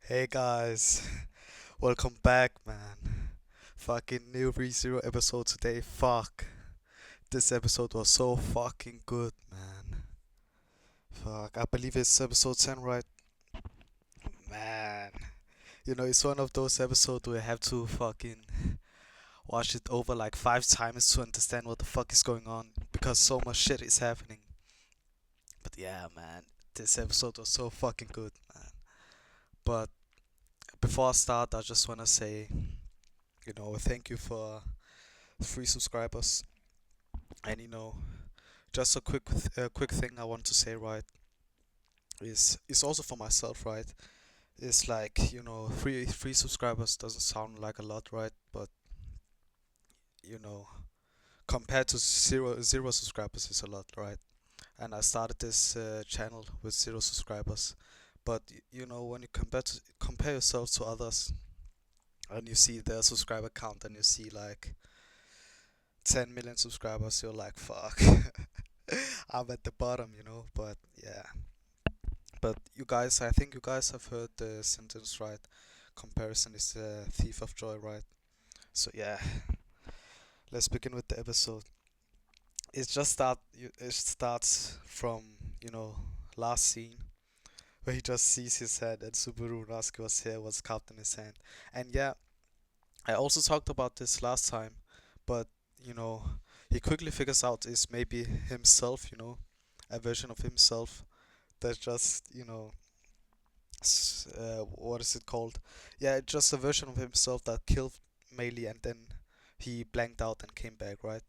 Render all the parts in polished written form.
Hey guys, welcome back, man. Fucking new ReZero episode today. Fuck, this episode was so fucking good, man. Fuck, I believe it's episode 10, right? Man, it's one of those episodes where I have to fucking watch it over like 5 times to understand what the fuck is going on because so much shit is happening. But yeah, man, this episode was so fucking good, man. But before I start, I just wanna say, thank you for 3 subscribers. And just a quick thing I want to say, right? Is also for myself, right? It's like three subscribers doesn't sound like a lot, right? But you know, compared to zero subscribers, is a lot, right? And I started this channel with 0 subscribers, but when you compare yourself to others, and you see their subscriber count, and you see like 10 million subscribers, you're like, fuck, I'm at the bottom, But yeah, but you guys, I think you guys have heard the sentence, right? Comparison is the thief of joy, right? So yeah, let's begin with the episode. It starts from last scene where he just sees his head and Subaru Nasuke's hair was cupped in his hand. And yeah, I also talked about this last time, but you know he quickly figures out it's maybe himself, a version of himself that just what is it called? Yeah, just a version of himself that killed Melee and then he blanked out and came back, right?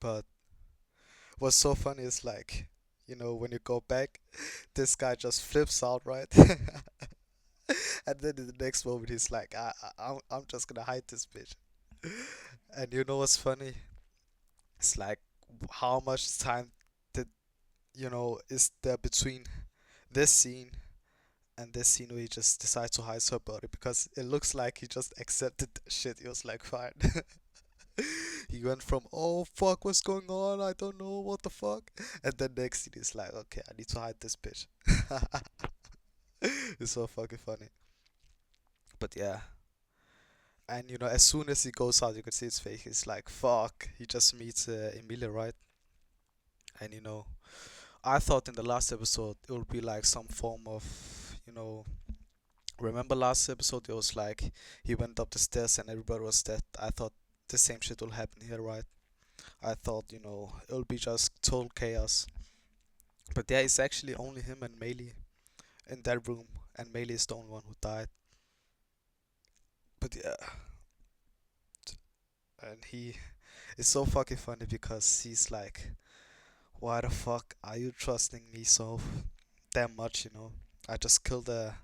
But what's so funny is like, when you go back, this guy just flips out, right? And then in the next moment, he's like, I'm just gonna hide this bitch. And you know what's funny? It's like, how much time did, is there between this scene and this scene where he just decides to hide her body because it looks like he just accepted the shit. He was like, fine. He went from, oh fuck, what's going on? I don't know what the fuck. And then next scene is like, okay, I need to hide this bitch. It's so fucking funny. But yeah. And as soon as he goes out, you can see his face. He's like, fuck. He just meets Emilia, right? And I thought in the last episode it would be like some form of, you know, remember last episode, it was like he went up the stairs and everybody was dead. I thought the same shit will happen here, right? I thought, it'll be just total chaos. But yeah, it's actually only him and Melee in that room, and Melee is the only one who died. But yeah, and he is so fucking funny because he's like, why the fuck are you trusting me so damn much, I just killed a.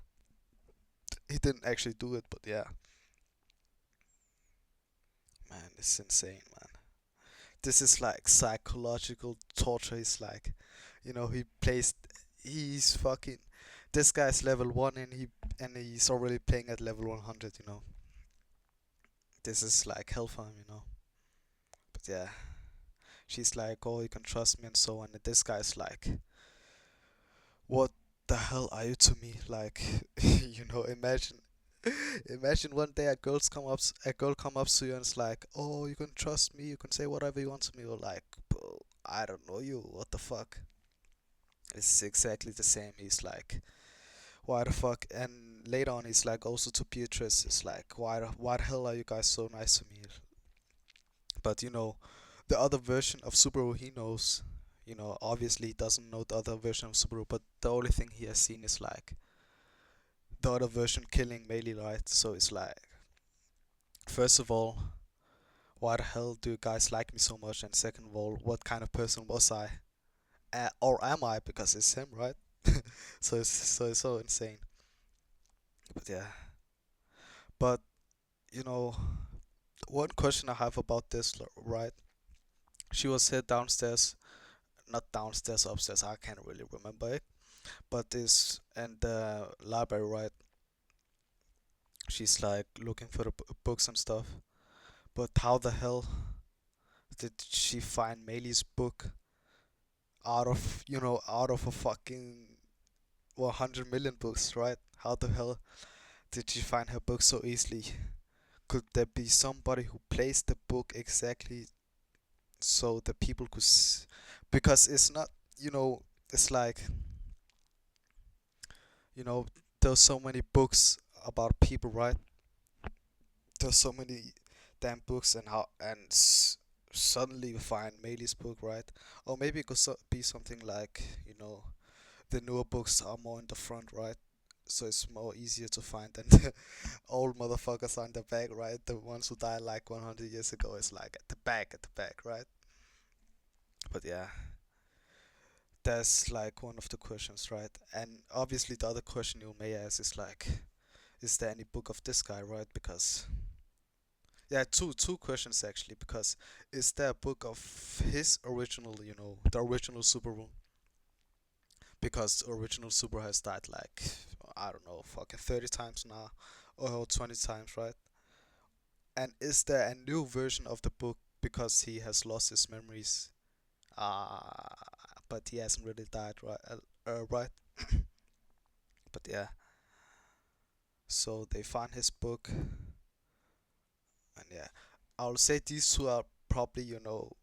He didn't actually do it, but yeah, man, it's insane, man. This is like psychological torture. He's like, he plays. He's fucking. This guy's level 1 and he's already playing at level 100. This is like hell for him. But yeah, she's like, oh, you can trust me and so on. And this guy's like, what the hell are you to me? Like, imagine. Imagine one day a girl come up to you and it's like, oh, you can trust me, you can say whatever you want to me. Or like, bro, I don't know you. What the fuck? It's exactly the same. He's like, why the fuck? And later on, he's like also to Beatrice. It's like, why the hell are you guys so nice to me? But the other version of Subaru he knows. Obviously he doesn't know the other version of Subaru, but the only thing he has seen is like the other version killing Melee, right? So it's like, first of all, why the hell do you guys like me so much? And second of all, what kind of person was I? Or am I? Because it's him, right? So it's so insane. But yeah. But you know, one question I have about this, right? She was here downstairs, not downstairs, upstairs. I can't really remember it. But this and the library, right? She's like looking for the books and stuff. But how the hell did she find Melee's book out of a fucking 100 million books, right? How the hell did she find her book so easily? Could there be somebody who placed the book exactly so the people could because it's not, you know, it's like, you know, there's so many books about people, right? There's so many damn books, and suddenly you find Maylee's book, right? Or maybe it could be something like, you know, the newer books are more in the front, right? So it's more easier to find than the old motherfuckers on the back, right? The ones who died like 100 years ago is like at the back, right? But yeah, that's like one of the questions, right? And obviously the other question you may ask is like, is there any book of this guy, right? Because yeah, two questions actually. Because is there a book of his original, you know, the original Subaru? Because the original Subaru has died like, I don't know, fucking 30 times now, or 20 times, right? And is there a new version of the book because he has lost his memories? Uh, but he hasn't really died, right? Right? But yeah, so they found his book, and yeah, I'll say these two are probably, you know,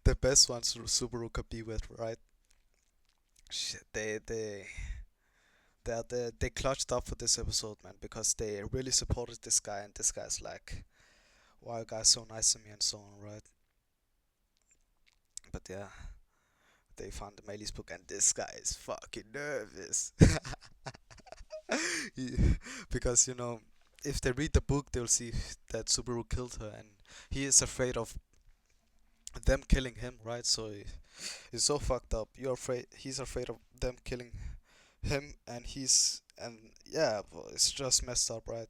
the best ones Subaru could be with, right? Shit, they clutched up for this episode, man, because they really supported this guy, and this guy's like, "Why you guys so nice to me?" and so on, right? But yeah, they found the Maylee's book, and this guy is fucking nervous. He- because, you know, if they read the book, they'll see that Subaru killed her, and he is afraid of them killing him, right? So he's so fucked up. You're afraid. He's afraid of them killing him, and yeah, well, it's just messed up, right?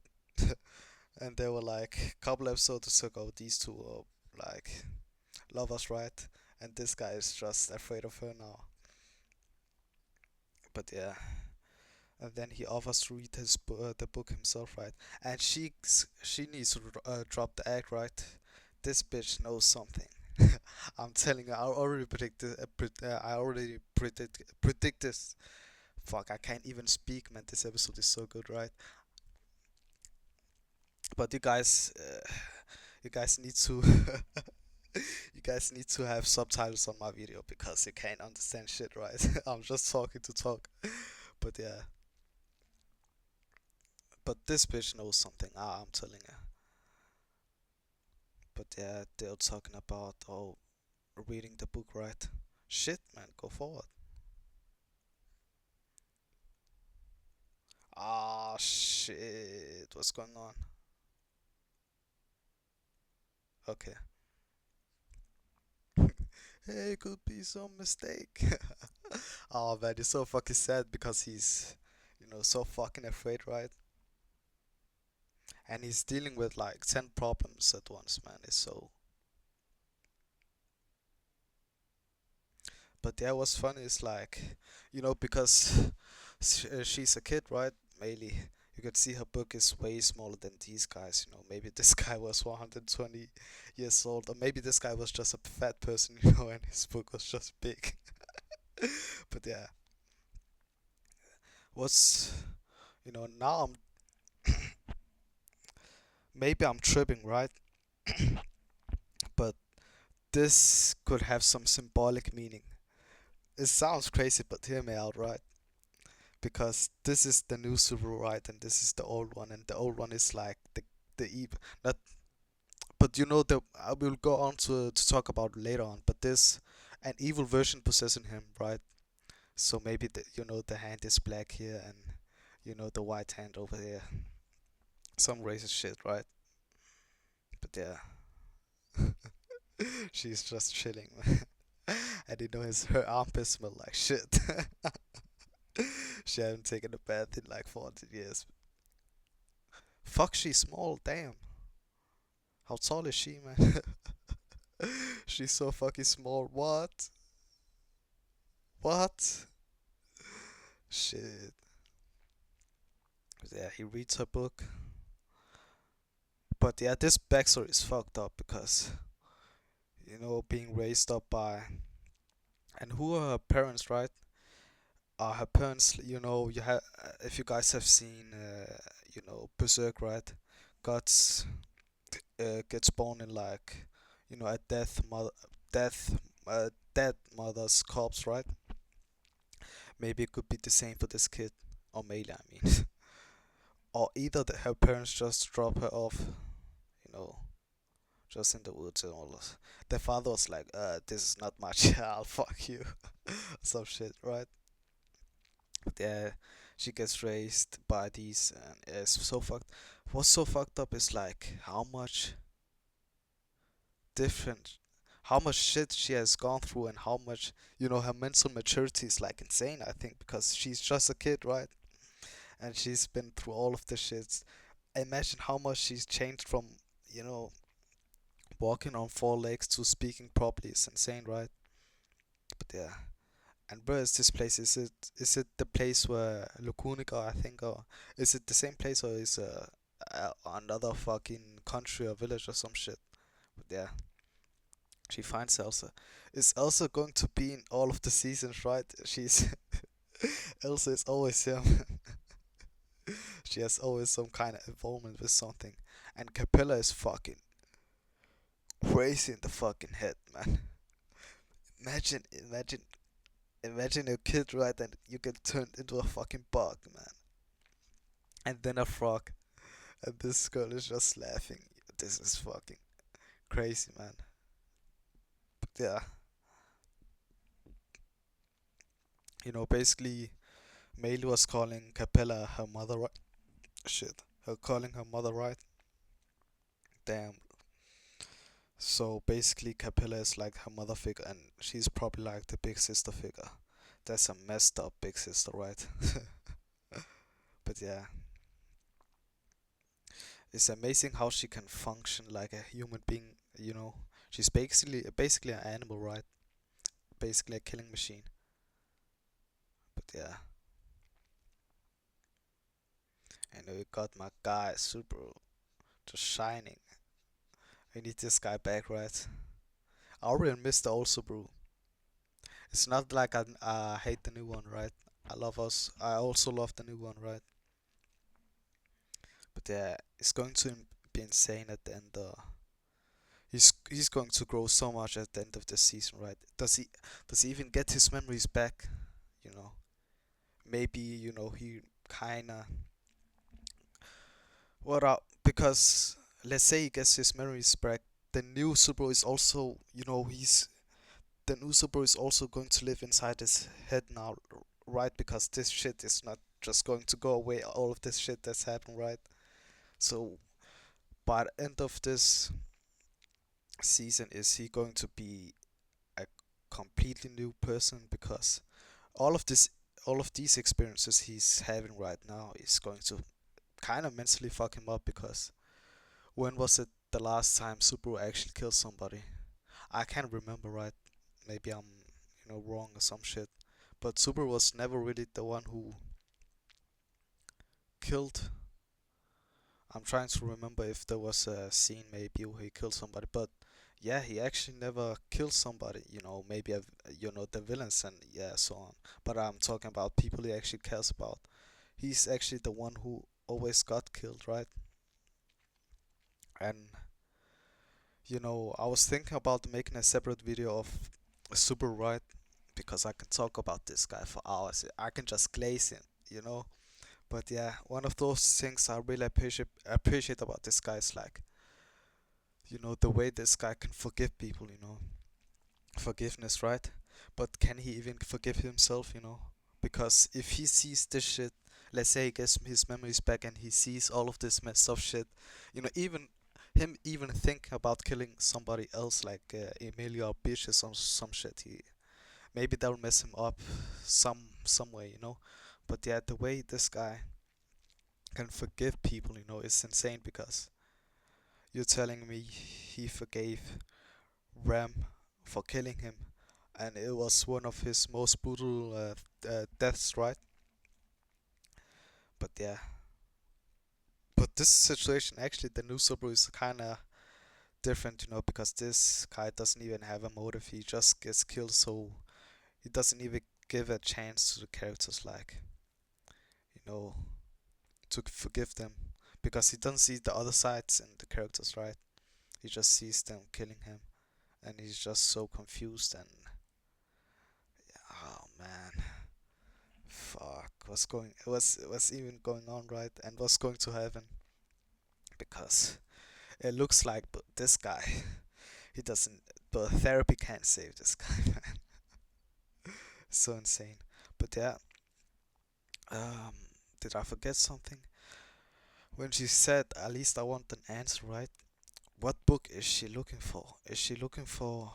And they were like, couple episodes ago, these two were like lovers, right? And this guy is just afraid of her now. But yeah, and then he offers to read the book himself, right? And she needs to drop the egg, right? This bitch knows something. I'm telling you, I already predict this. Fuck, I can't even speak, man. This episode is so good, right? But you guys need to, you guys need to have subtitles on my video because you can't understand shit, right? I'm just talking to talk. But yeah, but this bitch knows something. I'm telling you. But yeah, they're talking about reading the book, right? Shit, man, go forward. Ah, shit, what's going on? Okay. Hey, it could be some mistake. Oh man, it's so fucking sad because he's, you know, so fucking afraid, right? And he's dealing with like 10 problems at once, man. It's so. But yeah, what's funny is like, you know, because she's a kid, right? Mainly, you could see her book is way smaller than these guys. You know, maybe this guy was 120 years old, or maybe this guy was just a fat person, you know, and his book was just big. But yeah, what's, you know, now maybe I'm tripping, right? But this could have some symbolic meaning. It sounds crazy, but hear me out, right? Because this is the new Subaru, right? And this is the old one, and the old one is like the evil. Not, but you know the I will go on to talk about later on. But this an evil version possessing him, right? So maybe the hand is black here, and the white hand over there. Some racist shit, right? But yeah, she's just chilling, and her armpits smell like shit. She hasn't taken a bath in like 40 years. Fuck, she's small, damn. How tall is she, man? She's so fucking small. What? What? Shit. Yeah, he reads her book. But yeah, this backstory is fucked up because, being raised up by. And who are her parents, right? her parents, you have if you guys have seen, Berserk, right? Guts gets born in like, a death, dead mother's corpse, right? Maybe it could be the same for this kid, or Melee, I mean, or either her parents just drop her off, you know, just in the woods and all this. The father was like, this is not my child, fuck you, some shit, right? Yeah, she gets raised by these, and it's so fucked. What's so fucked up is like different, how much shit she has gone through, and how much, her mental maturity is like insane. I think because she's just a kid, right? And she's been through all of the shits. Imagine how much she's changed from, you know, walking on four legs to speaking properly. It's insane, right? But yeah. And where is this place? Is it the place where Lukunica, I think, or is it the same place, or is another fucking country or village or some shit? But yeah, she finds Elsa. Is Elsa going to be in all of the seasons, right? She's Elsa is always here. She has always some kind of involvement with something, and Capella is fucking crazy in the fucking head, man. Imagine a kid, right, and you get turned into a fucking bug, man, and then a frog. And this girl is just laughing. This is fucking crazy, man. But yeah, basically, Mail was calling Capella her mother, right? Shit, her calling her mother, right? Damn. So basically, Capella is like her mother figure, and she's probably like the big sister figure. That's a messed up big sister, right? But yeah, it's amazing how she can function like a human being. She's basically an animal, right? Basically a killing machine. But yeah, and we got my guy Subaru just shining. I need this guy back, right? I already missed the old Subaru. It's not like I hate the new one, right? I also love the new one, right? But yeah, it's going to be insane at the end. He's going to grow so much at the end of the season, right? Does he even get his memories back? You know, maybe he kinda what up because let's say he gets his memories back. The new Subaru is also, he's the new Subaru is also going to live inside his head now, right? Because this shit is not just going to go away. All of this shit that's happened, right? So by the end of this season, is he going to be a completely new person? Because all of this, all of these experiences he's having right now is going to kind of mentally fuck him up. Because when was it the last time Subaru actually killed somebody? I can't remember, right? Maybe I'm, wrong or some shit. But Subaru was never really the one who killed. I'm trying to remember if there was a scene maybe where he killed somebody, but yeah, he actually never killed somebody. Maybe the villains and yeah, so on. But I'm talking about people he actually cares about. He's actually the one who always got killed, right? And I was thinking about making a separate video of Super, right? Because I can talk about this guy for hours. I can just glaze him, you know. But yeah, one of those things I really appreciate about this guy is like, the way this guy can forgive people, forgiveness, right? But can he even forgive himself? Because if he sees this shit, let's say he gets his memories back and he sees all of this messed up shit, even him even think about killing somebody else like Emilio or Bitch or some shit, maybe that'll mess him up some way, But yeah, the way this guy can forgive people, is insane because you're telling me he forgave Ram for killing him, and it was one of his most brutal deaths, right? But yeah, but this situation actually, the new Subaru is kind of different, because this guy doesn't even have a motive. He just gets killed, so he doesn't even give a chance to the characters, like, you know, to forgive them, because he doesn't see the other sides in the characters, right? He just sees them killing him, and he's just so confused. And oh man, fuck, what's even going on, right? And what's going to happen? Because it looks like, but this guy, he doesn't. But therapy can't save this guy, man. So insane. But yeah, um, did I forget something? When she said, "At least I want an answer," right? What book is she looking for? Is she looking for,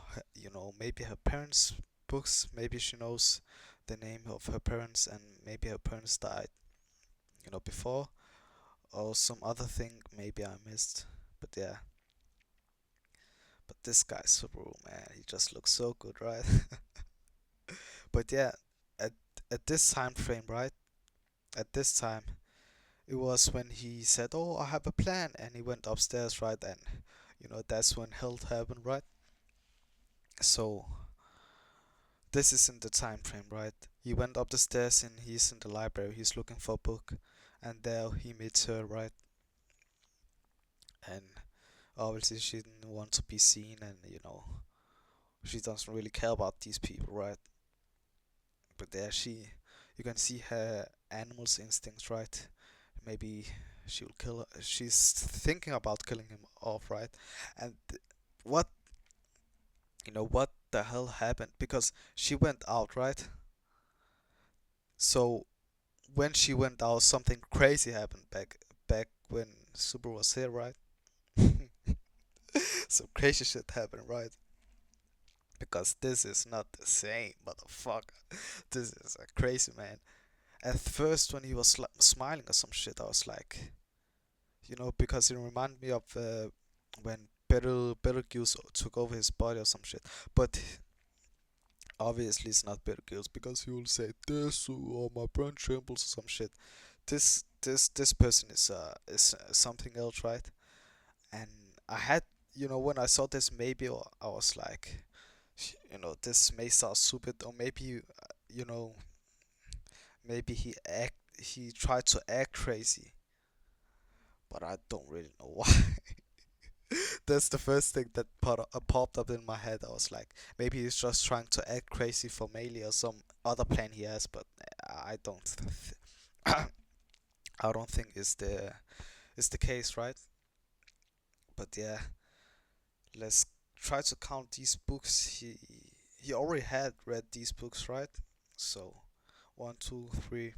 maybe her parents' books? Maybe she knows the name of her parents, and maybe her parents died, before, or some other thing maybe I missed. But yeah, but this guy Subaru, man, he just looks so good, right? But yeah, at at this time frame, right? At this time, it was when he said, "Oh, I have a plan," and he went upstairs, right? And that's when hell happened, right? So this is in the time frame, right? He went up the stairs and he's in the library. He's looking for a book, and there he meets her, right? And obviously she didn't want to be seen, and she doesn't really care about these people, right? But there you can see her animal's instincts, right? Maybe she'll kill her. She's thinking about killing him off, right? And what what the hell happened? Because she went out, right? So when she went out, something crazy happened back when Super was here, right? Some crazy shit happened, right? Because this is not the same, motherfucker. This is a crazy man. At first, when he was smiling or some shit, I was like, because it reminded me of when Betelgeuse took over his body or some shit. But obviously, it's not Betelgeuse because he will say this or my brain trembles or some shit. This person is something else, right? And I had, when I saw this, maybe I was like, this may sound stupid, or maybe you know maybe he tried to act crazy, but I don't really know why. That's the first thing that popped up in my head. I was like, maybe he's just trying to act crazy for Melee or some other plan he has, but I don't I don't think is the case, right? But yeah, let's try to count these books. He already had read these books, right? So one, two, three,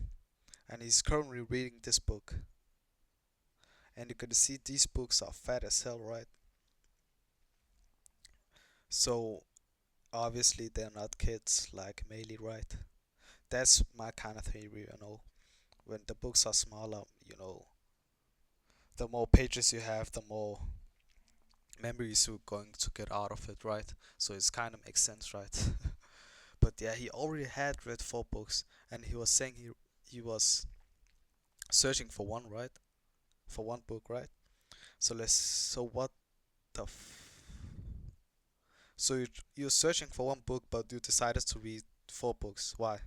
and he's currently reading this book. And you can see these books are fat as hell, right? So obviously they're not kids like Melee, right? That's my kind of theory, When the books are smaller, the more pages you have, the more memories you're going to get out of it, right? So it's kind of makes sense, right? But yeah, he already had read 4 books, and he was saying he was searching for one, right? For one book, right? So what the so you're searching for one book, but you decided to read 4 books. Why?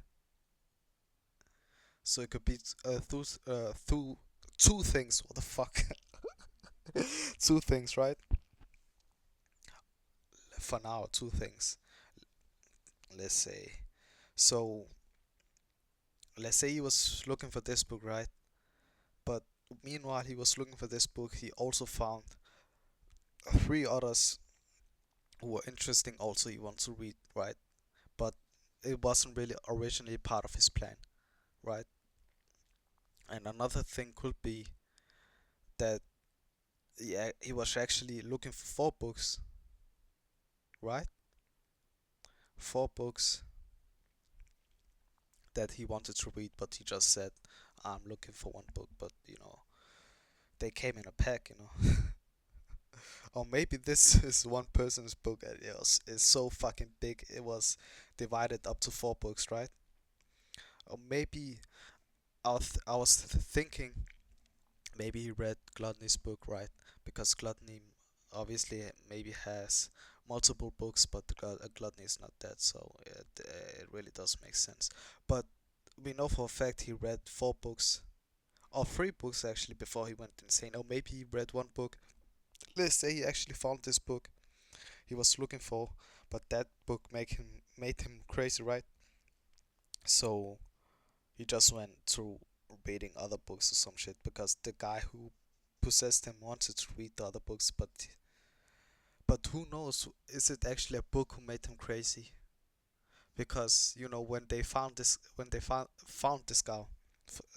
So it could be two things. What the fuck? Two things, right? For now, two things. Let's say. So let's say he was looking for this book, right? But meanwhile, he was looking for this book. He also found 3 others who were interesting. Also, he wants to read, right? But it wasn't really originally part of his plan, right? And another thing could be that yeah, he was actually looking for 4 books, right? 4 books that he wanted to read, but he just said, "I'm looking for one book." But they came in a pack. Or maybe this is one person's book, and it's so fucking big. It was divided up to 4 books, right? Or maybe I was thinking maybe he read Gluttony's book, right? Because Gluttony obviously maybe has multiple books, but Gluttony is not dead, so it really does make sense. But we know for a fact he read 4 books, or 3 books actually, before he went insane. Or maybe he read 1 book. Let's say he actually found this book he was looking for, but that book made him crazy, right? So he just went through reading other books or some shit because the guy who possessed him wanted to read the other books, but who knows? Is it actually a book who made him crazy? Because when they found this guy,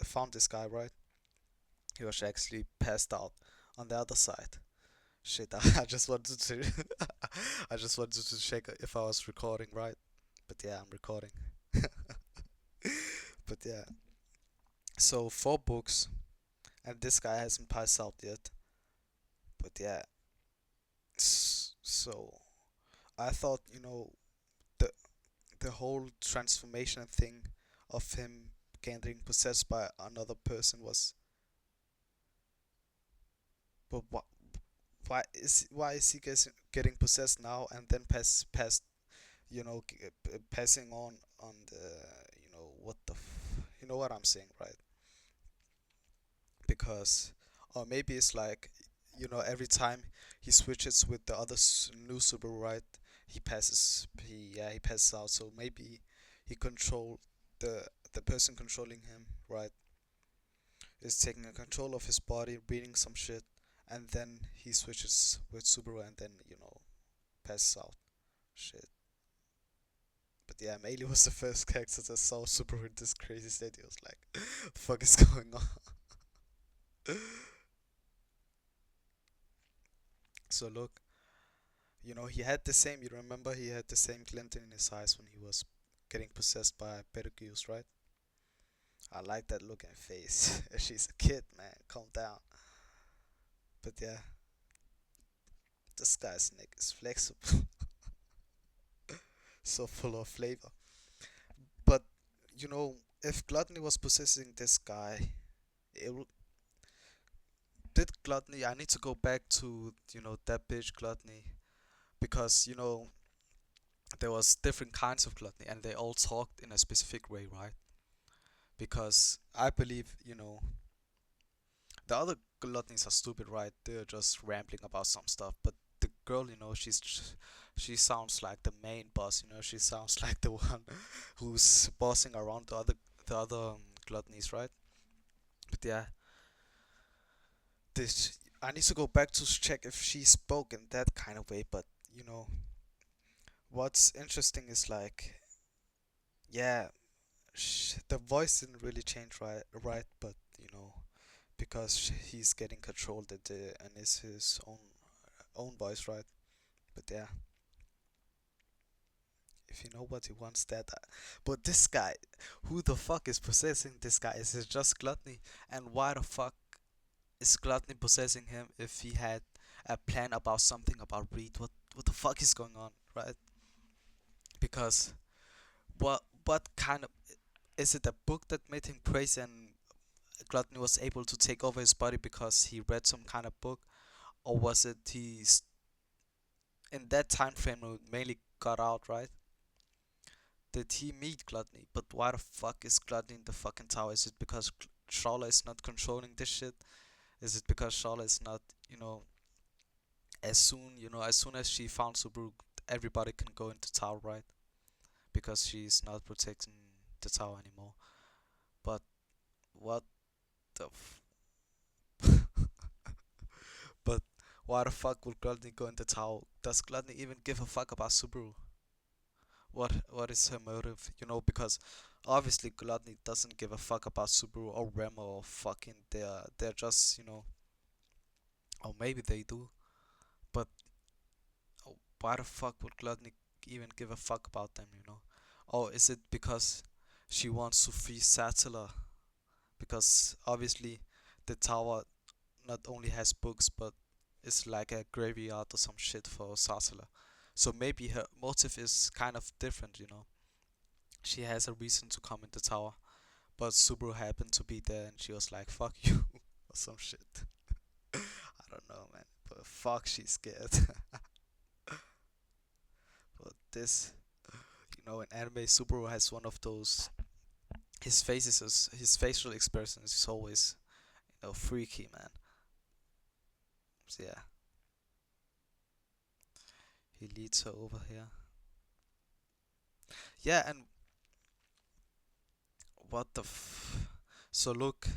found this guy, right? He was actually passed out on the other side. Shit, I just wanted to, I just wanted to check if I was recording right. But yeah, I'm recording. But yeah, so 4 books, and this guy hasn't passed out yet. But yeah, so I thought the the whole transformation thing of him getting possessed by another person was, but why is he getting possessed now and then passing on the, what you know what I'm saying, right? Because, or maybe it's like, every time he switches with the other new Subaru, right? He passes out. So maybe he controlled the person controlling him, right? Is taking a control of his body, reading some shit, and then he switches with Subaru and then passes out. Shit. But yeah, Melee was the first character that saw Subaru in this crazy state. He was like, "The fuck is going on?" So look, he had the same. You remember he had the same glint in his eyes when he was getting possessed by Betelgeuse, right? I like that looking face. She's a kid, man. Calm down. But yeah, this guy's neck is flexible, so full of flavor. But if Gluttony was possessing this guy, it w- did Gluttony. I need to go back to that bitch Gluttony, because there was different kinds of Gluttony and they all talked in a specific way, right? Because I believe the other Gluttonies are stupid, right? They're just rambling about some stuff, but the girl, she sounds like the main boss. She sounds like the one who's bossing around the other Gluttonies, right? But yeah, this I need to go back to check if she spoke in that kind of way. But you know what's interesting is like, yeah, the voice didn't really change, right? But because he's getting controlled and it's his own voice, right? But yeah, if you know what he wants, but this guy, who the fuck is possessing this guy? Is it just Gluttony? And why the fuck is Gluttony possessing him if he had a plan about something about Reed? What the fuck is going on, right? Because what kind of, is it a book that made him crazy and Gluttony was able to take over his body because he read some kind of book, or was it he's in that time frame when mainly got out, right? Did he meet Gluttony? But why the fuck is Gluttony in the fucking tower? Is it because Shala is not controlling this shit? Is it because Shala is not, you know, as soon as she found Subaru, everybody can go into tower, right? Because she's not protecting the tower anymore. But what the but why the fuck would Gluttony go into tower? Does Gluttony even give a fuck about Subaru? What is her motive? Because obviously Gluttony doesn't give a fuck about Subaru or Remo or fucking they're just, or maybe they do, but why the fuck would Gluttony even give a fuck about them, Or is it because she wants to free Sattler? Because obviously the tower not only has books, but it's like a graveyard or some shit for Sattler. So maybe her motive is kind of different, She has a reason to come in the tower, but Subaru happened to be there and she was like, fuck you, or some shit. I don't know, man. But fuck, she's scared. this. An anime Subaru has one of those. His facial expressions is always freaky, man. So yeah, he leads her over here. Yeah, and what the so look,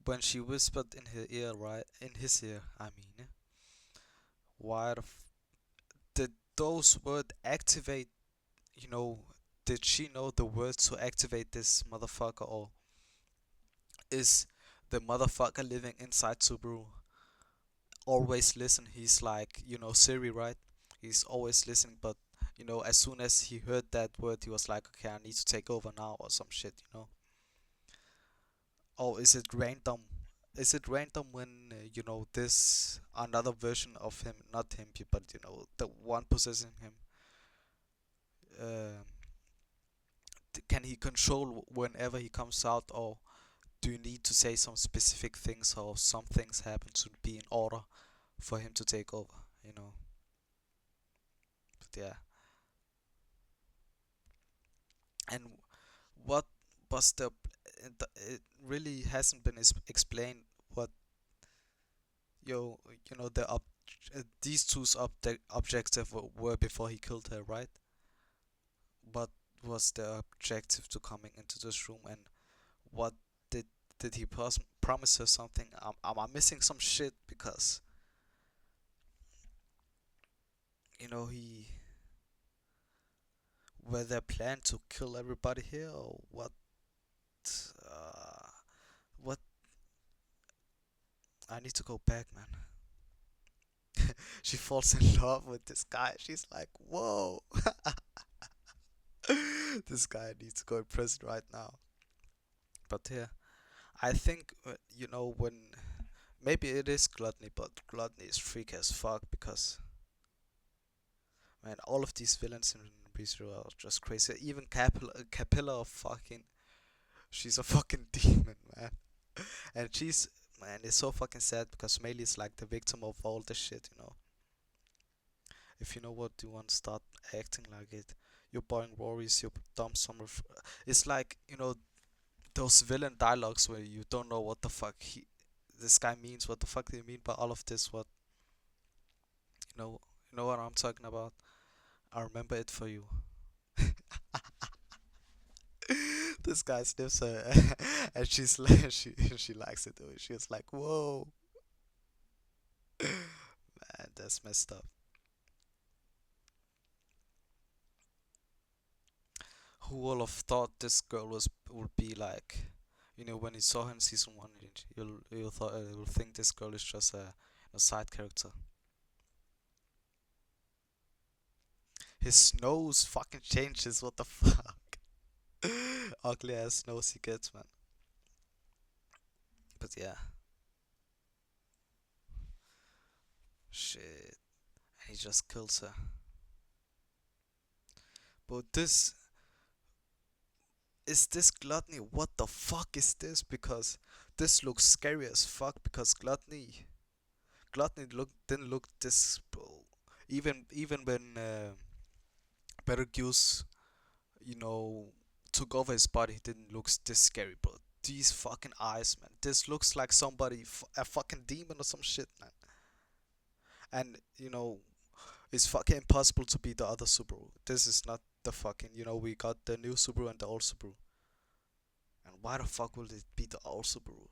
when she whispered in her ear, right in his ear, I mean, why did those words activate? You know, did she know the words to activate this motherfucker, or is the motherfucker living inside Subaru always listen? He's like, Siri, right? He's always listening, but as soon as he heard that word, he was like, okay, I need to take over now, or some shit. Or is it random? Is it random when this another version of him, not him, but the one possessing him, um, can he control whenever he comes out, or do you need to say some specific things, or some things happen to be in order for him to take over? You know, but yeah. And what was it really hasn't been explained what the these two's objective were before he killed her, right? What was the objective to coming into this room, and what did did he promise her something? Am I missing some shit? Because he were there plan to kill everybody here, or what? uh what? I need to go back, man. She falls in love with this guy. She's like, whoa. This guy needs to go in prison right now. But yeah, I think when maybe it is gluttony, but gluttony is freak as fuck, because man, all of these villains in ReZero are just crazy. Even Capilla of fucking, she's a fucking demon, man. And she's, man, it's so fucking sad because Melee is like the victim of all this shit. If you know what you want, start acting like it. You're boring worries, you're dumb summer. It's like, those villain dialogues where you don't know what the fuck this guy means. What the fuck do you mean by all of this? What, you know, you know what I'm talking about? I remember it for you. This guy sniffs her, and she's like, she likes it. Though. She was like, "Whoa, man, that's messed up." Who would have thought this girl would be like? When you saw her in season one, you'll think this girl is just a side character. His nose fucking changes. What the fuck? Ugly ass nose he gets, man. But yeah, shit. And he just kills her. But this gluttony. What the fuck is this? Because this looks scary as fuck. Because gluttony didn't look this. Even when Betelgeuse, you know, took over his body, he didn't look this scary, bro. These fucking eyes, man. This looks like somebody, a fucking demon or some shit, man. And it's fucking impossible to beat the other Subaru. This is not the fucking, we got the new Subaru and the old Subaru. And why the fuck will it be the old Subaru?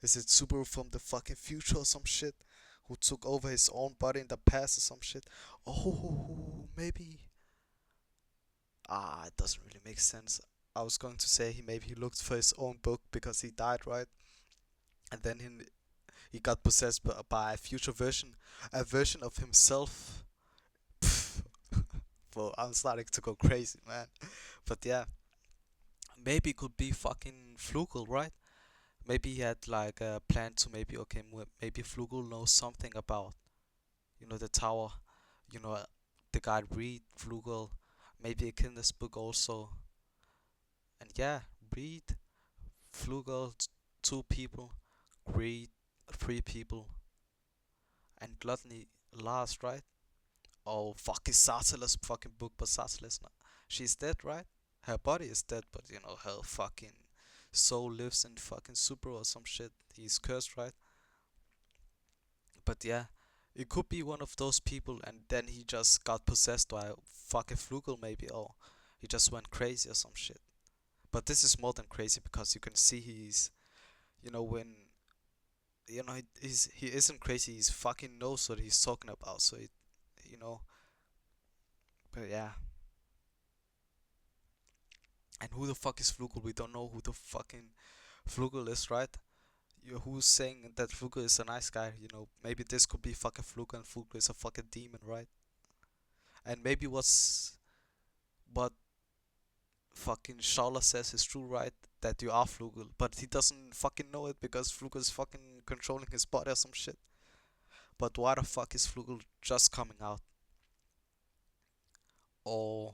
Is it Subaru from the fucking future or some shit? Who took over his own body in the past or some shit? Oh, maybe. It doesn't really make sense. I was going to say maybe he looked for his own book because he died, right? And then he got possessed by a future version, a version of himself. Well, I'm starting to go crazy, man. But yeah, maybe it could be fucking Flugel, right? Maybe he had like a plan to maybe, okay, maybe Flugel knows something about the tower. You know, the guy Reed Flugel, maybe a Kindness book also. And yeah, Reed Flugel, two people, Reed, three people, and Gluttony last, right? Oh, fucking Sartala's fucking book, but Sartala's not. She's dead, right? Her body is dead, but you know, her fucking soul lives in fucking Super or some shit. He's cursed, right? But yeah, it could be one of those people, and then he just got possessed by a fucking Flugel, maybe, or he just went crazy or some shit. But this is more than crazy because you can see he's, you know, when he isn't crazy. He's fucking knows what he's talking about. So it, you know, but yeah. And who the fuck is Flugel? We don't know who the fucking Flugel is, right? Who's saying that Flugel is a nice guy? You know, maybe this could be fucking Flugel, and Flugel is a fucking demon, right? And maybe what fucking Shala says is true, right? That you are Flugel, but he doesn't fucking know it because Flugel is fucking controlling his body or some shit. But why the fuck is Flugel just coming out? Or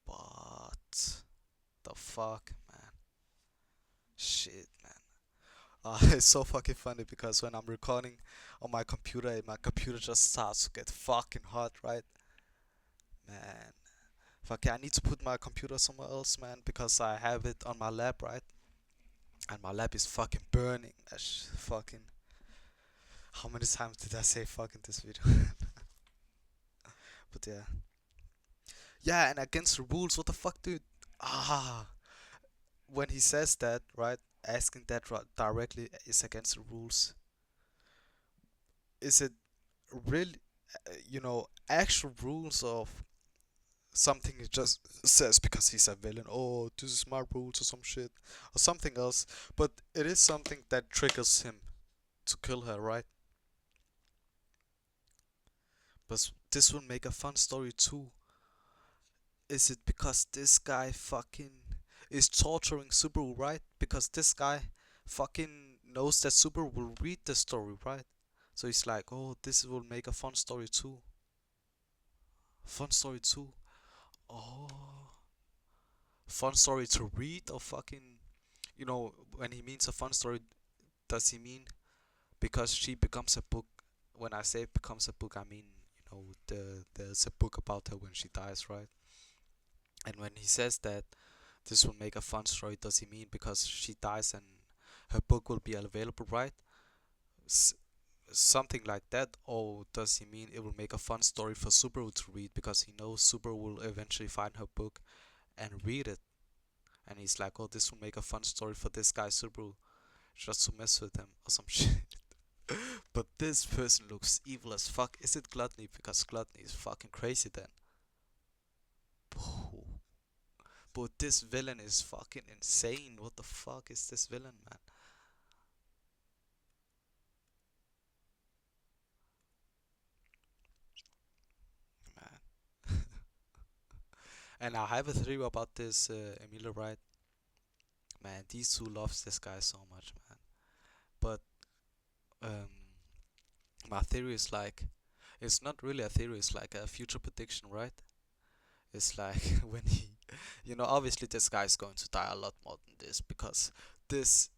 but the fuck, man? Shit, man. It's so fucking funny because when I'm recording on my computer, my computer just starts to get fucking hot, right? Man, fuck yeah, I need to put my computer somewhere else, man, because I have it on my lap, right? And my lap is fucking burning. That's fucking. How many times did I say fuck in this video? But yeah. Yeah, and against the rules, what the fuck, dude? Ah, when he says that, right? Asking that directly is against the rules. Is it really, actual rules of something he just says because he's a villain? Oh, this is my rules or some shit, or something else. But it is something that triggers him to kill her, right? But this will make a fun story too. Is it because this guy fucking is torturing Subaru, right? Because this guy fucking knows that Subaru will read the story, right? So he's like, oh, this will make a fun story too. Fun story too. Oh, fun story to read or fucking, when he means a fun story, does he mean because she becomes a book? When I say becomes a book, I mean, there's a book about her when she dies, right? And when he says that this will make a fun story, does he mean because she dies and her book will be available, right? S- Something like that, or does he mean it will make a fun story for Subaru to read because he knows Subaru will eventually find her book and read it, and he's like, oh, this will make a fun story for this guy Subaru just to mess with him or some shit. But this person looks evil as fuck. Is it Gluttony? Because Gluttony is fucking crazy then. But this villain is fucking insane. What the fuck is this villain, man? And I have a theory about this Emilio Wright. Man, these two loves this guy so much, man. But um, my theory is like, it's not really a theory. It's like a future prediction, right? It's like when obviously this guy is going to die a lot more than this because this.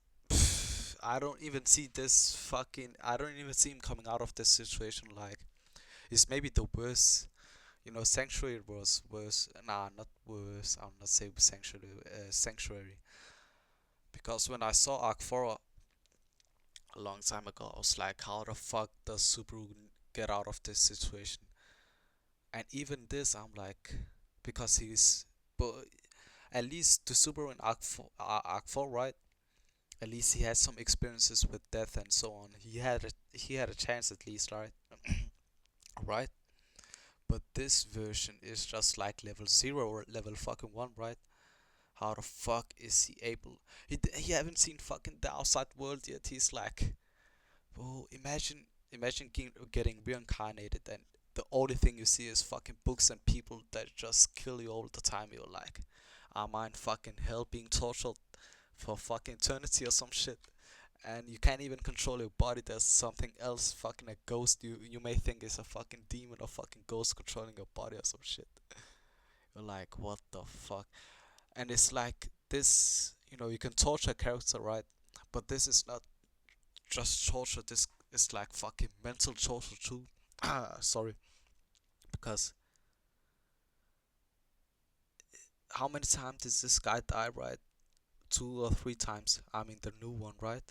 I don't even see this fucking. I don't even see him coming out of this situation like. It's maybe the worst. Sanctuary was worse. Nah, not worse. I'll not say Sanctuary. Sanctuary. Because when I saw Arc 4 a long time ago, I was like, how the fuck does Subaru get out of this situation? And even this, I'm like, because but at least the Subaru in Arc 4, right? At least he had some experiences with death and so on. He had a chance at least, right? Right? But this version is just like level 0 or level fucking 1, right? How the fuck is he able? He haven't seen fucking the outside world yet. He's like, oh, imagine getting reincarnated and the only thing you see is fucking books and people that just kill you all the time. You're like, am I in fucking hell being tortured for fucking eternity or some shit? And you can't even control your body. There's something else, fucking a ghost you may think is a fucking demon or fucking ghost controlling your body or some shit. You're like, what the fuck? And it's like this, you can torture a character, right? But this is not just torture. This is like fucking mental torture too. Sorry, because how many times did this guy die? Right, 2 or 3 times. I mean the new one, right?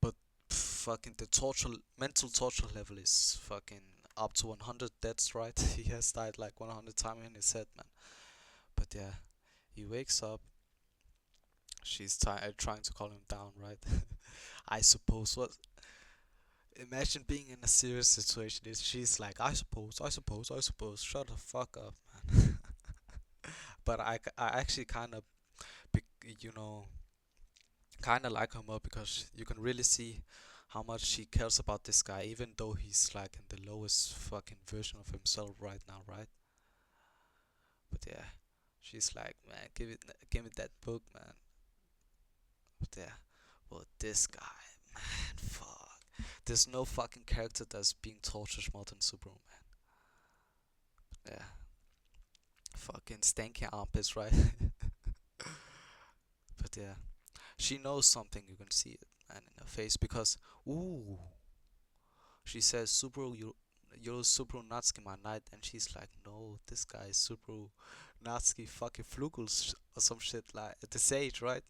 But fucking the torture, mental torture level is fucking up to 100 deaths, right? He has died like 100 times in his head, man. But yeah, he wakes up. She's trying to calm him down, right? I suppose. What? Imagine being in a serious situation. She's like, I suppose, I suppose, I suppose. Shut the fuck up, man. But I actually kind of, you know, kind of like her more because you can really see how much she cares about this guy, even though he's like in the lowest fucking version of himself right now, right? But yeah, she's like, man, give me that book, man. But yeah, well, this guy, man, fuck. There's no fucking character that's being tortured more than Superman. Yeah, fucking stanky armpits, right? But yeah, she knows something. You can see it, man, in her face because, ooh, she says, Subaru, you're Subaru Natsuki, my knight. And she's like, no, this guy is Subaru Natsuki fucking Flugels or some shit like at this age, right?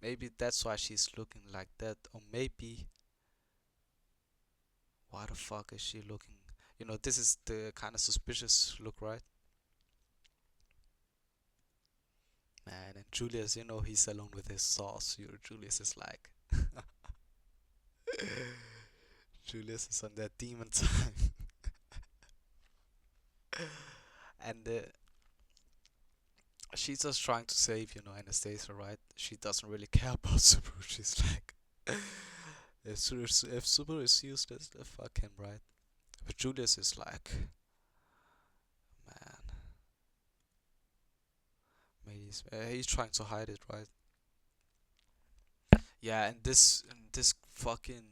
Maybe that's why she's looking like that. Or maybe, why the fuck is she looking? You know, this is the kind of suspicious look, right? Man, and Julius, you know, he's alone with his sauce. Julius is like, Julius is on that demon time. And she's just trying to save, you know, Anastasia, right? She doesn't really care about Subaru. She's like, if Subaru is useless, then fuck him, right? But Julius is like, man, maybe he's trying to hide it, right? Yeah, and this fucking,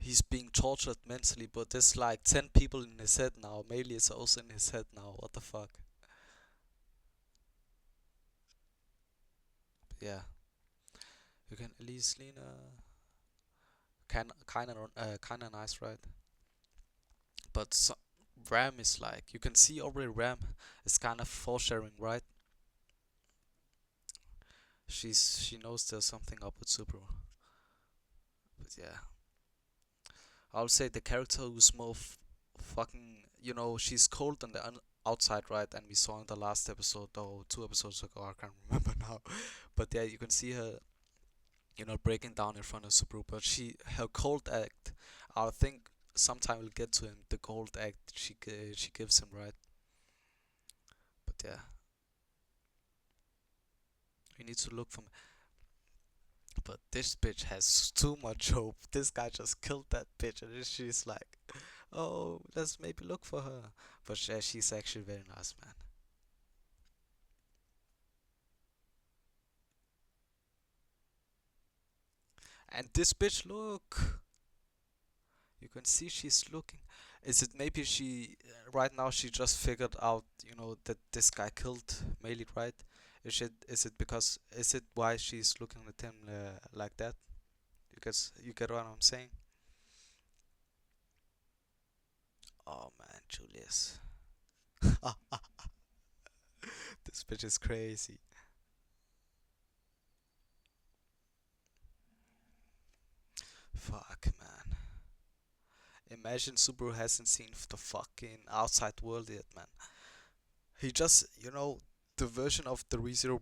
he's being tortured mentally, but there's like 10 people in his head now. Maybe it's also in his head now. What the fuck? But yeah, you can at least Lena, kinda nice, right? But Ram is like, you can see already Ram is kind of foreshadowing, right? She knows there's something up with Subaru. But yeah, I'll say the character who's more fucking, you know, she's cold on the outside, right? And we saw in the last episode, or 2 episodes ago, I can't remember now. But yeah, you can see her, you know, breaking down in front of Subaru. But her cold act, I think sometime we'll get to him. The cold act she gives him, right? But yeah, we need to look for. But this bitch has too much hope. This guy just killed that bitch, and she's like, "Oh, let's maybe look for her." But she's actually very nice, man. And this bitch, look, you can see she's looking. Is it maybe right now she just figured out, you know, that this guy killed Melee, right? Is it why she's looking at him like that? Because you get what I'm saying? Oh man, Julius, this bitch is crazy. Fuck, man. Imagine Subaru hasn't seen the fucking outside world yet, man. He just, you know, the version of the ReZero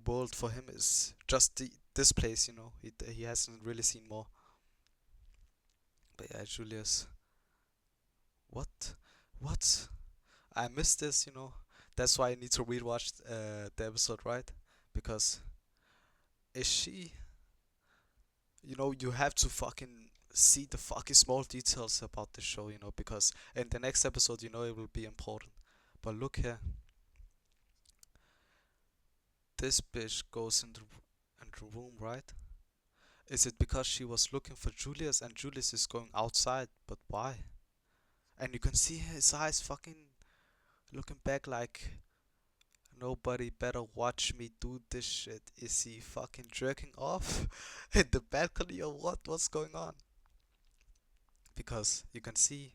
world for him is just this place, you know. He hasn't really seen more. But yeah, Julius, what? What? I missed this, you know. That's why I need to rewatch the episode, right? Because is she, you know, you have to fucking see the fucking small details about the show, you know, because in the next episode, you know, it will be important. But look here, this bitch goes in the room, right? Is it because she was looking for Julius and Julius is going outside? But why? And you can see his eyes fucking looking back like nobody better watch me do this shit. Is he fucking jerking off in the balcony or what? What's going on? because you can see.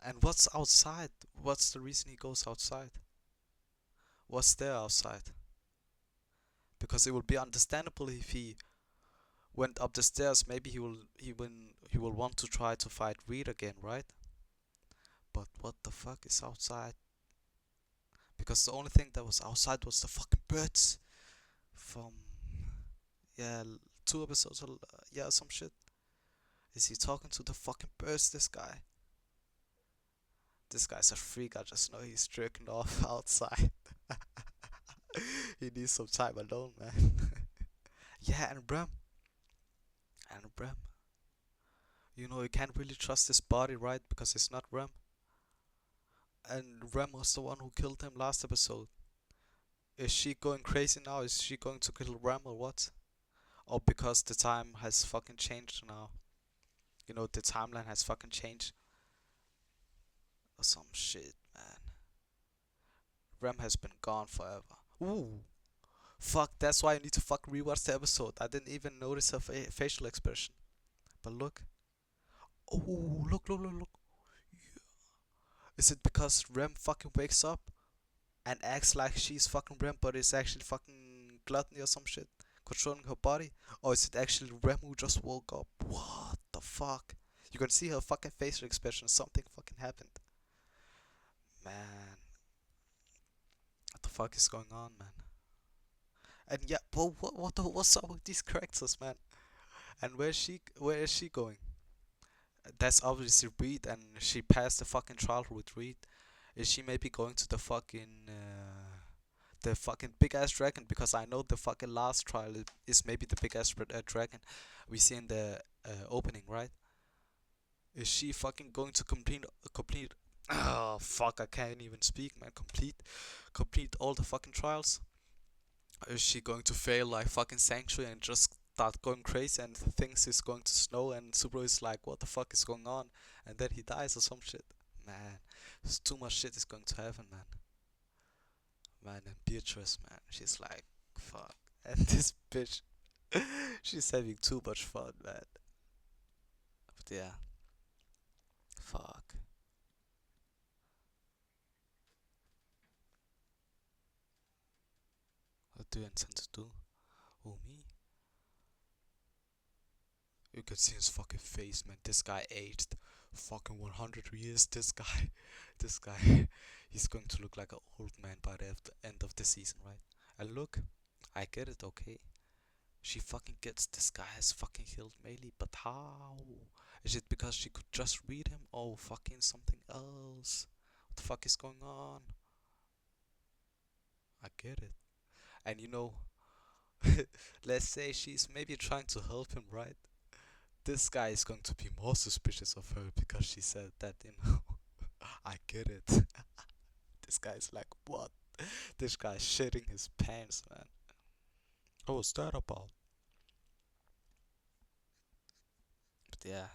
And what's outside? What's the reason he goes outside? What's there outside? Because it would be understandable if he went up the stairs. Maybe he will want to try to fight Reed again, right? But what the fuck is outside? Because the only thing that was outside was the fucking birds from, yeah, 2 episodes. Yeah, some shit. Is he talking to the fucking birds? This guy. This guy's a freak. I just know he's jerking off outside. He needs some time alone, man. Yeah, and Bram. And Bram. You can't really trust his body, right? Because it's not Rem. And Rem was the one who killed him last episode. Is she going crazy now? Is she going to kill Rem or what? Or because the time has fucking changed now? The timeline has fucking changed. Or some shit, man. Rem has been gone forever. Ooh. Fuck, that's why I need to fucking rewatch the episode. I didn't even notice her facial expression. But look. Oh, look, look, look, look. Is it because Rem fucking wakes up and acts like she's fucking Rem, but it's actually fucking Gluttony or some shit controlling her body? Or is it actually Rem who just woke up? What the fuck? You can see her fucking facial expression. Something fucking happened. Man, what the fuck is going on, man? And yeah, but what's up with these characters, man? And where is she going? That's obviously Reed, and she passed the fucking trial with Reed. Is she maybe going to the fucking big ass dragon? Because I know the fucking last trial is maybe the big ass dragon we see in the opening, right? Is she fucking going to complete? Oh fuck! I can't even speak, man. Complete all the fucking trials. Or is she going to fail like fucking Sanctuary and just start going crazy and thinks it's going to snow and Subaru is like, what the fuck is going on? And then he dies or some shit. Man, there's too much shit is going to happen, man. Man, and Beatrice, man, she's like, fuck. And this bitch, she's having too much fun, man. But yeah, fuck. What do you intend to do? Oh, me? You can see his fucking face, man. This guy aged fucking 100 years. This guy, this guy, he's going to look like an old man by the end of the season, right? And look, I get it, okay? She fucking gets this guy has fucking killed Melee, but how? Is it because she could just read him? Oh, fucking something else. What the fuck is going on? I get it. And let's say she's maybe trying to help him, right? This guy is going to be more suspicious of her because she said that. I get it. This guy's like, what? This guy's shitting his pants, man. What was that about? But yeah,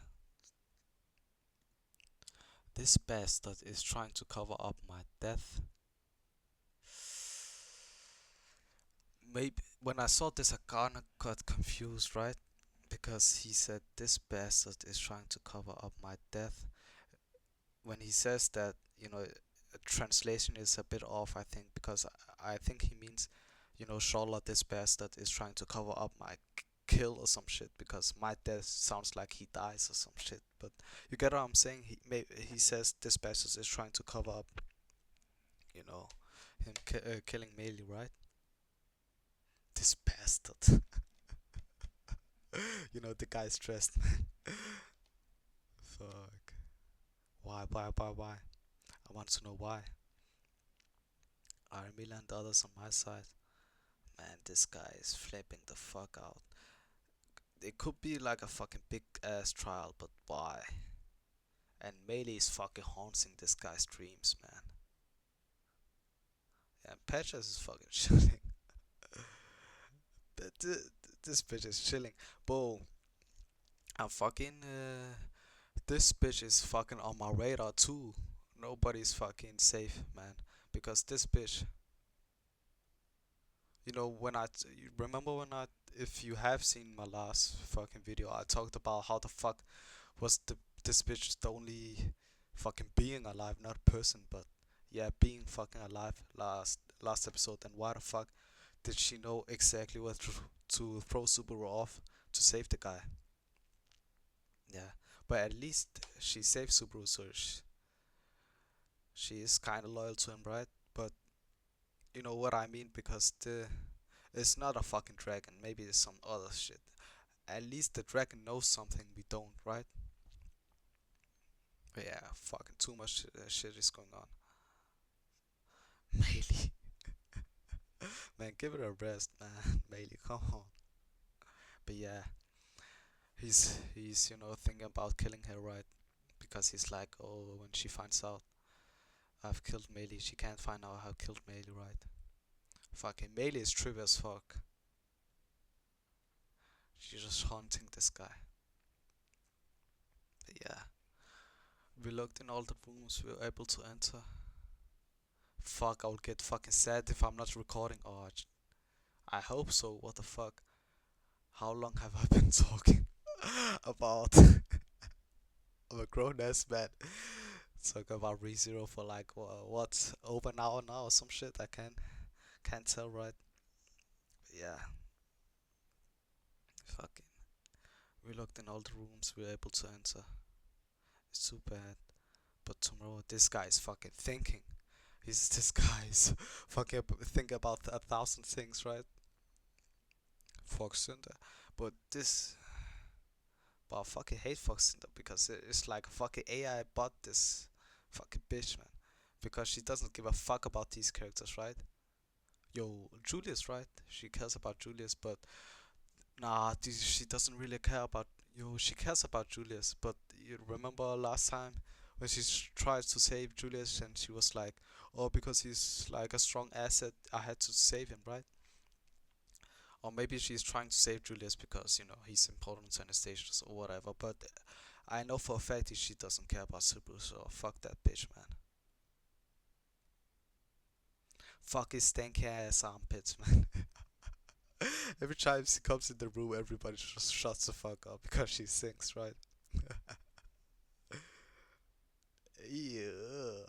this bastard is trying to cover up my death. Maybe when I saw this, I kinda got confused, right? Because he said this bastard is trying to cover up my death. When he says that, translation is a bit off, I think, because I think he means, Shola, this bastard is trying to cover up my kill or some shit, because my death sounds like he dies or some shit. But you get what I'm saying? He says this bastard is trying to cover up, you know, him killing Melee, right? This bastard. The guy's stressed, man. Fuck. Why? I want to know why. Are Emilia and the others on my side? Man, this guy is flipping the fuck out. It could be like a fucking big ass trial, but why? And Melee is fucking haunting this guy's dreams, man. Yeah, and Patches is fucking chilling. This bitch is chilling. Bro, I'm fucking. This bitch is fucking on my radar too. Nobody's fucking safe, man. Because this bitch, you remember if you have seen my last fucking video, I talked about how the fuck Was this bitch the only fucking being alive, not person, but yeah, being fucking alive last episode? And why the fuck did she know exactly what to throw Subaru off to save the guy? Yeah, but at least she saved Subaru, so she is kind of loyal to him, right? But you know what I mean, because it's not a fucking dragon. Maybe it's some other shit. At least the dragon knows something we don't, right? But yeah, fucking too much shit is going on. Melee, man, give it a rest, man. Melee, come on. But yeah, he's thinking about killing her, right? Because he's like, oh, when she finds out I've killed Melee, she can't find out I killed Melee, right? Fucking Melee is trivial as fuck. She's just haunting this guy. But yeah, we looked in all the rooms we were able to enter. Fuck, I'll get fucking sad if I'm not recording. Oh, I hope so. What the fuck? How long have I been talking about? I'm a grown ass man. Talk about ReZero for like what, over an hour now or some shit. I can't tell, right? Yeah, fucking. We looked in all the rooms we were able to enter. It's too bad. But tomorrow, this guy is fucking thinking. This guy's fucking think about 1,000 things, right? Fox Center. But I fucking hate Fox Center because it's like a fucking AI bot. This fucking bitch, man. Because she doesn't give a fuck about these characters, right? Yo, Julius, right? She cares about Julius, but nah, she doesn't really care about. Yo, she cares about Julius, but you remember last time when she tried to save Julius and she was like, "Oh, because he's like a strong asset, I had to save him, right?" Or maybe she's trying to save Julius because he's important to Anastasia or whatever. But I know for a fact that she doesn't care about Subaru, so fuck that bitch, man. Fuck his stanky ass armpits, man. Every time she comes in the room, everybody just shuts the fuck up because she sings, right? Yeah.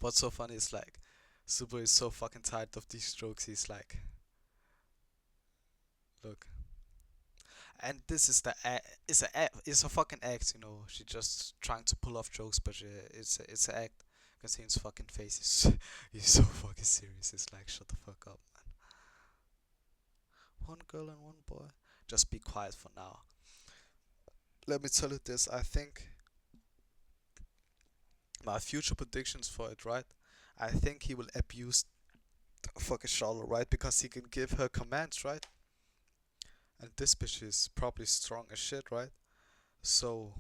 What's so funny is like, Subaru is so fucking tired of these jokes. He's like, look, and this is it's a fucking act. She just trying to pull off jokes, but it's an act. You can see his fucking face. He's so fucking serious. It's like, shut the fuck up, man. One girl and one boy. Just be quiet for now. Let me tell you this. I think my future predictions for it, right? I think he will abuse fucking Charlotte, right? Because he can give her commands, right? And this bitch is probably strong as shit, right? So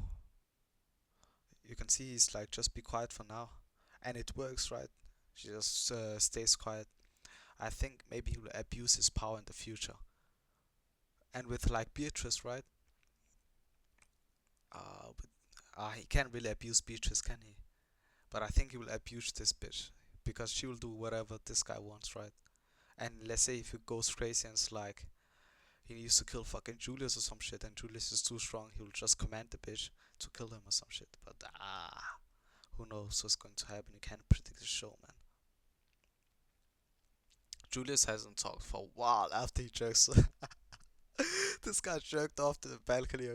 you can see he's like, just be quiet for now, and it works, right? She just stays quiet. I think maybe he will abuse his power in the future. And with like Beatrice, right? But, he can't really abuse Beatrice, can he? But I think he will abuse this bitch because she will do whatever this guy wants, right? And let's say if he goes crazy and it's like he needs to kill fucking Julius or some shit, and Julius is too strong, he will just command the bitch to kill him or some shit. But who knows what's going to happen? You can't predict the show, man. Julius hasn't talked for a while after he jerks. This guy jerked off to the balcony.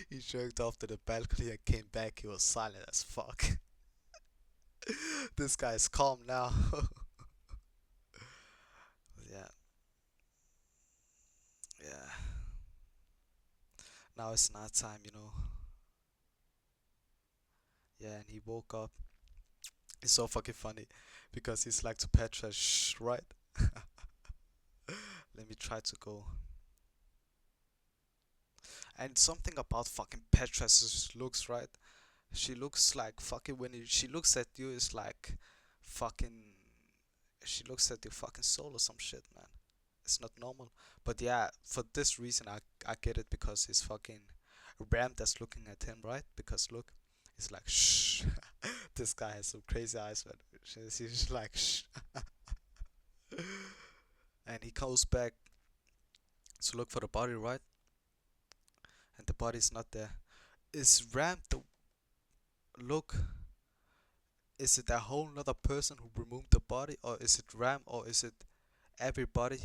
He jerked off to the balcony and came back. He was silent as fuck. This guy's calm now. Yeah, yeah. Now it's night time. Yeah, and he woke up. It's so fucking funny because he's like to Petra, shh, right? Let me try to go. And something about fucking Petra's looks, right? She looks like fucking she looks at you, it's like fucking. She looks at your fucking soul or some shit, man. It's not normal. But yeah, for this reason, I get it because he's fucking Ram that's looking at him, right? Because look, he's like, shh. This guy has some crazy eyes, man. She's like, shh. And he goes back to look for the body, right? and the body's not there. Is Ram the look? Is it a whole nother person who removed the body, or is it Ram, or is it everybody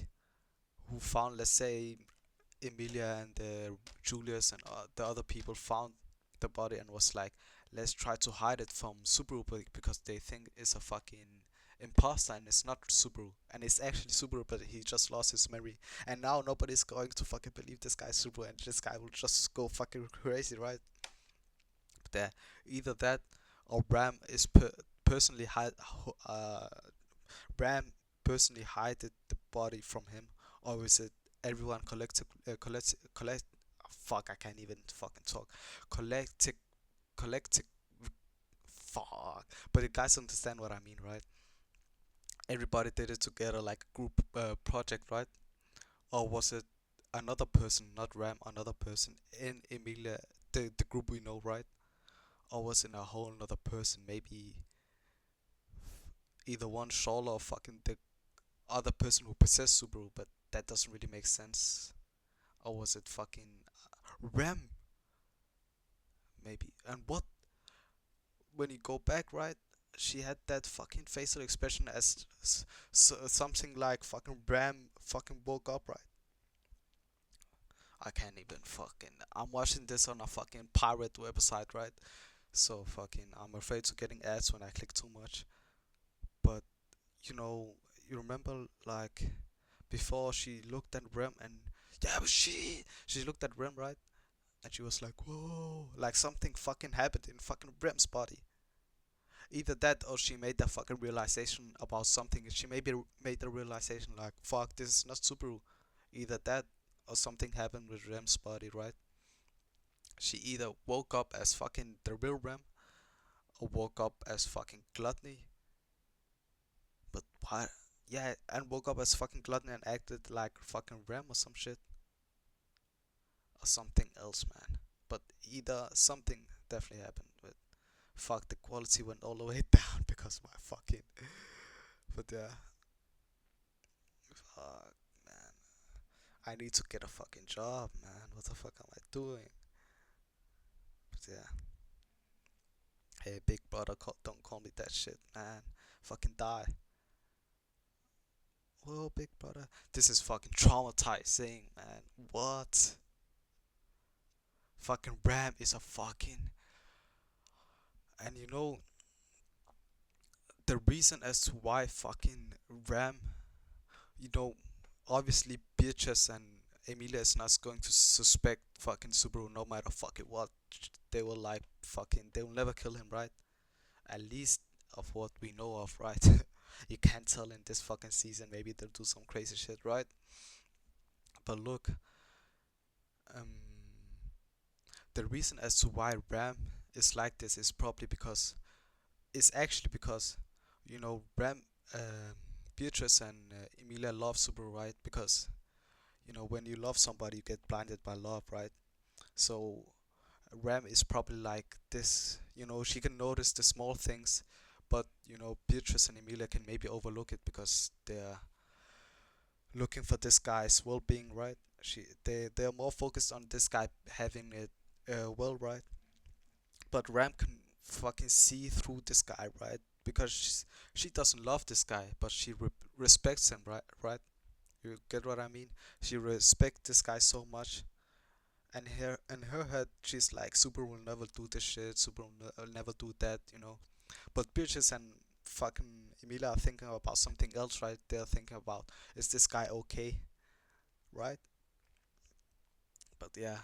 who found, let's say, Emilia and Julius and the other people found the body and was like, let's try to hide it from Subaru because they think it's a fucking imposter and it's not Subaru and it's actually Subaru, but he just lost his memory and now nobody's going to fucking believe this guy's Subaru and this guy will just go fucking crazy, right? There, either that or personally hide uh Ram personally hid the body from him, or is it everyone collect? Fuck, I can't even fucking talk. Collective, collective. Fuck, but you guys understand what I mean, right? Everybody did it together like a group project, right? Or was it another person, not Ram, another person in Emilia, the group we know, right? Or was it a whole another person, maybe either one Shola or fucking the other person who possessed Subaru, but that doesn't really make sense. Or was it fucking Rem? Maybe. And what, when you go back, right? She had that fucking facial expression as something like fucking Ram fucking woke up, right? I can't even fucking. I'm watching this on a fucking pirate website, right? So fucking. I'm afraid to getting ads when I click too much. But you know, you remember like before she looked at Rem and yeah, but she looked at Rem, right? And she was like, whoa, like something fucking happened in fucking Rem's body. Either that or she made that fucking realization about something. She maybe made the realization like, fuck, this is not Subaru. Either that or something happened with Rem's body, right? She either woke up as fucking the real Rem or woke up as fucking Gluttony. But why? Yeah, and woke up as fucking Gluttony and acted like fucking Rem or some shit. Or something else, man. But either something definitely happened with fuck, the quality went all the way down because my fucking. But yeah, fuck, man. I need to get a fucking job, man. What the fuck am I doing? But yeah, hey, big brother, don't call me that shit, man. Fucking die. Whoa, big brother. This is fucking traumatizing, man. What? Fucking Ram is a fucking. And you know, the reason as to why fucking Ram, you know, obviously Beatrice and Emilia is not going to suspect fucking Subaru no matter fucking what. They will like fucking, they will never kill him, right? At least of what we know of, right? You can't tell in this fucking season, maybe they'll do some crazy shit, right? But look, um, the reason as to why Ram is like this is probably because, it's actually because, you know, Beatrice and Emilia love Subaru, right? Because you know, when you love somebody, you get blinded by love, right? So Ram is probably like this. You know, she can notice the small things, but you know, Beatrice and Emilia can maybe overlook it because they're looking for this guy's well-being, right? They're more focused on this guy having it well, right? But Ram can fucking see through this guy, right? Because she doesn't love this guy, but she respects him, right? Right? You get what I mean? She respects this guy so much, and her in her head, she's like, Super will never do this shit. Super will never do that, you know. But Beatrice and fucking Emilia are thinking about something else, right? They're thinking about, is this guy okay, right? But yeah,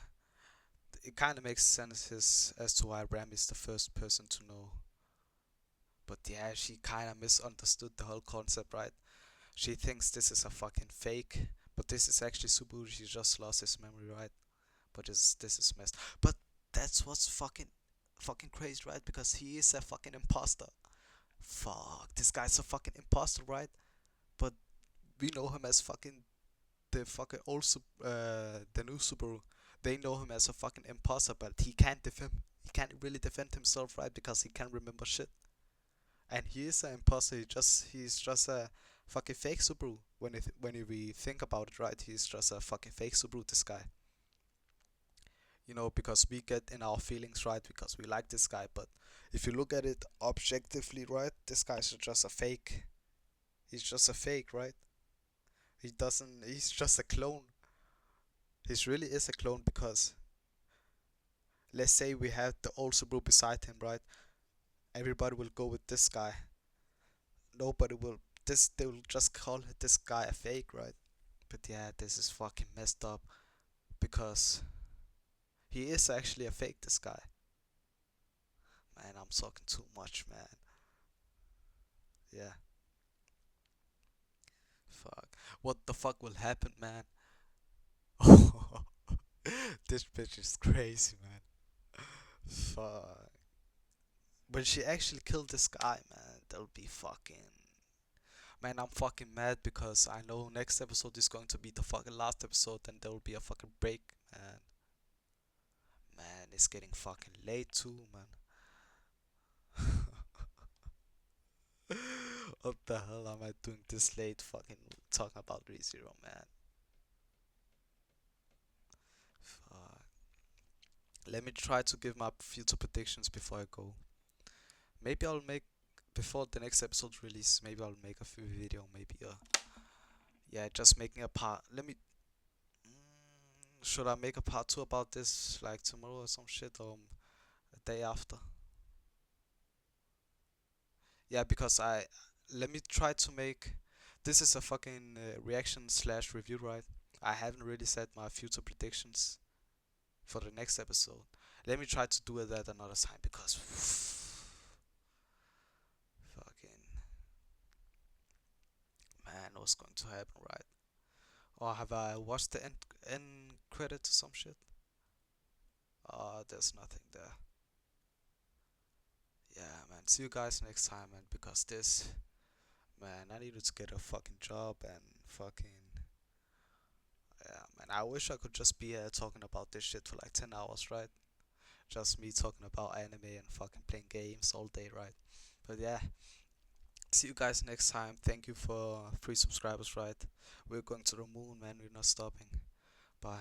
it kind of makes sense as to why Ram is the first person to know. But yeah, she kind of misunderstood the whole concept, right? She thinks this is a fucking fake, but this is actually Subaru. She just lost his memory, right? But this is messed. But that's what's fucking crazy, right? Because he is a fucking imposter. Fuck, this guy's a fucking imposter, right? But we know him as fucking the fucking the new Subaru. They know him as a fucking imposter, but he can't defend. He can't really defend himself, right? Because he can't remember shit. And he is an imposter. He's just a fucking fake Subaru. We think about it, right? He's just a fucking fake Subaru. This guy. because we get in our feelings, right? Because we like this guy, but if you look at it objectively, right, this guy's just a fake. He's just a fake, right? He's just a clone. He really is a clone because let's say we have the old Subaru beside him, right? Everybody will go with this guy. Nobody will. They will just call this guy a fake, right? But yeah, this is fucking messed up because he is actually a fake. This guy, man. I'm talking too much, man. Yeah, fuck. What the fuck will happen, man? This bitch is crazy, man. Fuck. When she actually killed this guy, man, that'll be fucking. Man, I'm fucking mad because I know next episode is going to be the fucking last episode and there will be a fucking break, man. Man, it's getting fucking late too, man. What the hell am I doing this late fucking talking about ReZero, man? Fuck. Let me try to give my future predictions before I go. Maybe I'll make before the next episode release. Maybe I'll make a video. Maybe yeah, just making a part. Let me. Should I make a part two about this like tomorrow or some shit or a day after? Yeah, because I let me try to make. This is a fucking reaction slash review, right? I haven't really said my future predictions for the next episode. Let me try to do it at another time because fucking man, what's going to happen, right? Or have I watched the end credits or some shit? There's nothing there. Yeah, man. See you guys next time, man. Because this, man, I needed to get a fucking job and fucking. Yeah, man. I wish I could just be talking about this shit for like 10 hours, right? Just me talking about anime and fucking playing games all day, right? But yeah, see you guys next time. Thank you for 3 subscribers, right? We're going to the moon, man. We're not stopping. Bye.